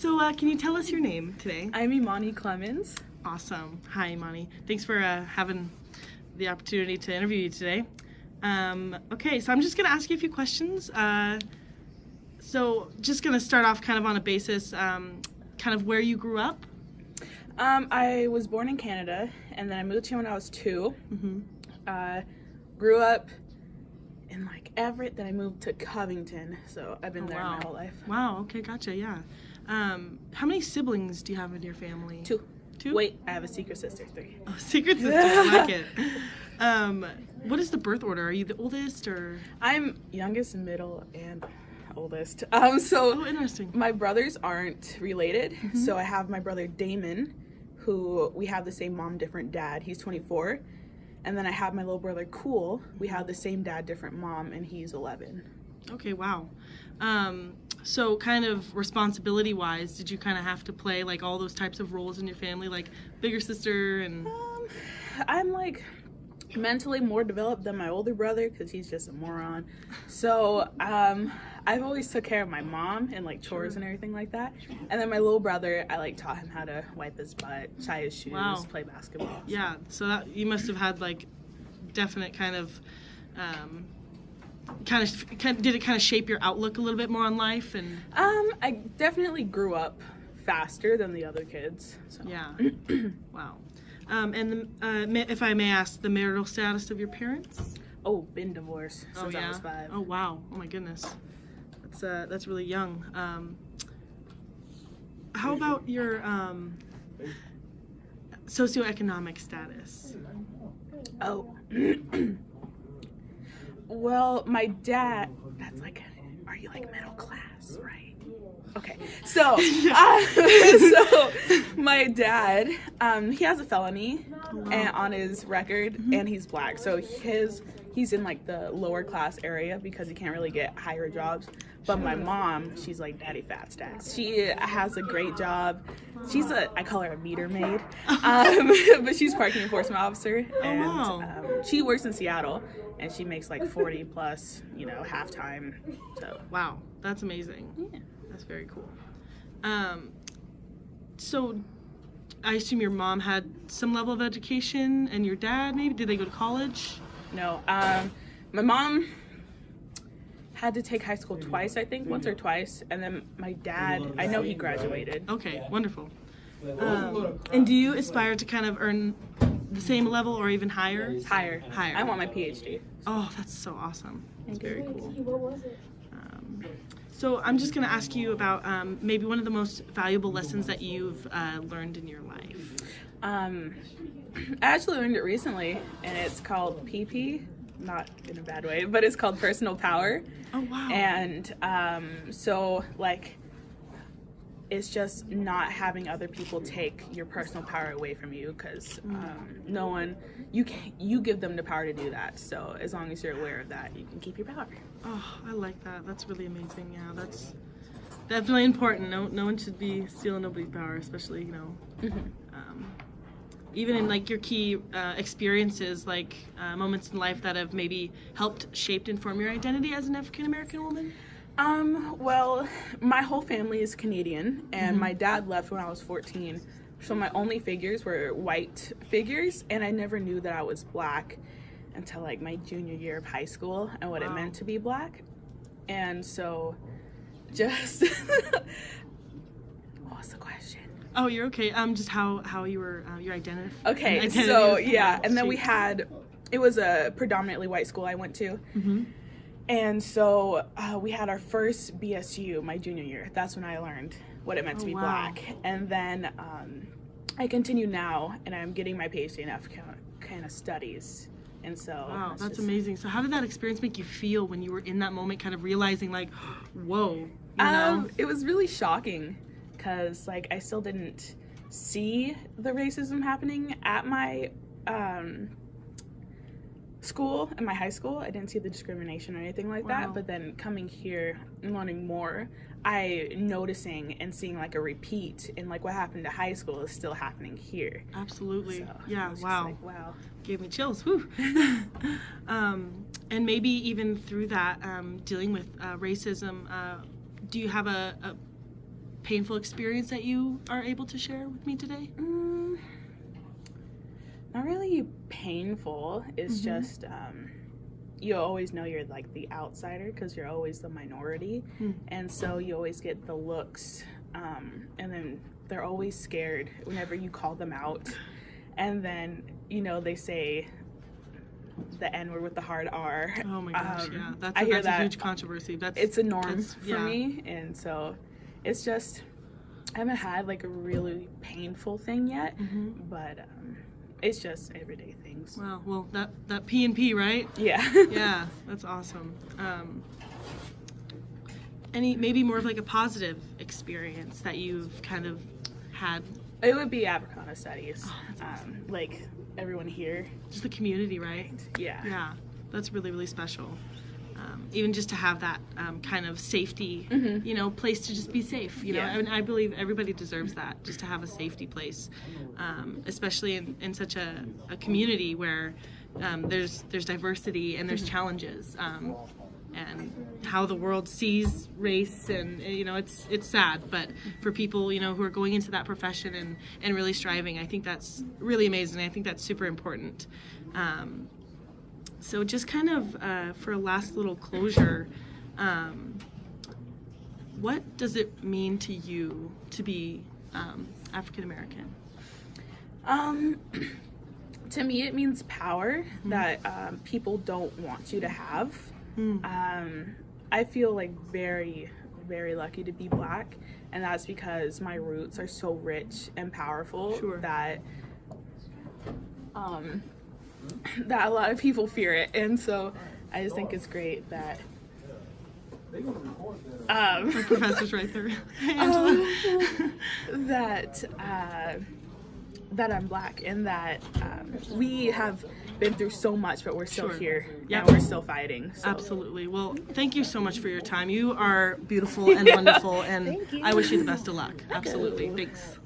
So can you tell us your name today? I'm Imani Clemens. Awesome. Hi, Imani. Thanks for having the opportunity to interview you today. Okay, so I'm just going to ask you a few questions. So just going to start off kind of on a basis, kind of where you grew up. I was born in Canada, and then I moved here when I was 2. Mm-hmm. Grew up in Everett, then I moved to Covington, so I've been there wow. my whole life. Wow, okay, gotcha, yeah. How many siblings do you have in your family? 2. 2? Wait, I have a secret sister, 3. Oh, secret sister, I like it. What is the birth order? Are you the oldest or? I'm youngest, middle, and oldest. Oh, interesting. My brothers aren't related, Mm-hmm. so I have my brother Damon, who we have the same mom, different dad. He's 24. And then I have my little brother Cool. We have the same dad, different mom, and he's 11. Okay, wow. So kind of responsibility-wise, did you kind of have to play all those types of roles in your family, like bigger sister and? I'm mentally more developed than my older brother because he's just a moron. So I've always took care of my mom and chores and everything like that. And then my little brother, I taught him how to wipe his butt, tie his shoes, Wow. play basketball. So. Yeah, so that you must have had definite kind of did it kind of shape your outlook a little bit more on life and? I definitely grew up faster than the other kids. So. Yeah. Wow. And if I may ask, the marital status of your parents? Oh, been divorced since I was 5. Oh wow! Oh my goodness, that's really young. How about your socioeconomic status? Oh. Well, my dad, that's are you middle class, right? Okay, so, so my dad, he has a felony on his record, and he's black, so he's in the lower class area because he can't really get higher jobs. But my mom, she's daddy fat stacks. She has a great job. She's I call her a meter maid, but she's parking enforcement officer, and she works in Seattle, and she makes 40 plus, halftime. So wow, that's amazing. Yeah. That's very cool. So I assume your mom had some level of education, and your dad maybe? Did they go to college? No. My mom had to take high school twice, I think, once or twice. And then my dad, I know he graduated. Okay, wonderful. And do you aspire to kind of earn the same level or even higher? Higher. Higher. I want my PhD. Oh, that's so awesome. That's very cool. What was it? So I'm just going to ask you about maybe one of the most valuable lessons that you've learned in your life. I actually learned it recently, and it's called PP, not in a bad way, but it's called personal power. Oh, wow. And it's just not having other people take your personal power away from you, because no one, you give them the power to do that. So as long as you're aware of that, you can keep your power. Oh, I like that. That's really amazing. Yeah, that's definitely important. No one should be stealing nobody's power, especially even in your key experiences, moments in life that have maybe helped shape and form your identity as an African American woman. Well, my whole family is Canadian, and my dad left when I was 14. So my only figures were white figures, and I never knew that I was black until my junior year of high school and what it meant to be black. And so just what was the question? Oh, you're okay. Just how you were your identity. Okay, so yeah, and then it was a predominantly white school I went to. And so we had our first BSU my junior year. That's when I learned what it meant to be black. And then I continue now, and I'm getting my PhD in Africana Studies. And so wow, that's amazing. So how did that experience make you feel when you were in that moment, kind of realizing whoa, you know? It was really shocking because I still didn't see the racism happening at my school, in my high school. I didn't see the discrimination or anything like that. But then coming here and learning more, I noticing and seeing a repeat in what happened to high school is still happening here. Absolutely. So yeah. Wow. Wow. Gave me chills. Whew. And maybe even through that, dealing with racism, do you have painful experience that you are able to share with me today? Not really painful. It's just you always know you're like the outsider because you're always the minority, and so you always get the looks, and then they're always scared whenever you call them out, and then they say the N word with the hard R. Oh my gosh, yeah, that's I hear a that huge controversy. It's a norm for me, and so it's just I haven't had like a really painful thing yet, but it's just everyday things. Wow, well that P&P, right? Yeah. Yeah, that's awesome. Any maybe more of like a positive experience that you've kind of had? It would be Africana studies. Oh, that's awesome. Like everyone here. Just the community, right? Yeah. Yeah, that's really, really special. Even just to have that kind of safety, place to just be safe. I mean, I believe everybody deserves that, just to have a safety place, especially in such a community where there's diversity and there's challenges, and how the world sees race, and it's sad, but for people who are going into that profession and really striving, I think that's really amazing. I think that's super important. So just kind of for a last little closure, what does it mean to you to be African American? To me, it means power that people don't want you to have. I feel like very, very lucky to be Black, and that's because my roots are so rich and powerful that a lot of people fear it, and so I just think it's great that My professor's right there. Angela. That I'm Black, and that we have been through so much, but we're still here, Yep. and we're still fighting. So. Absolutely. Well, thank you so much for your time. You are beautiful and wonderful, and Thank you. I wish you the best of luck. Absolutely. Thanks.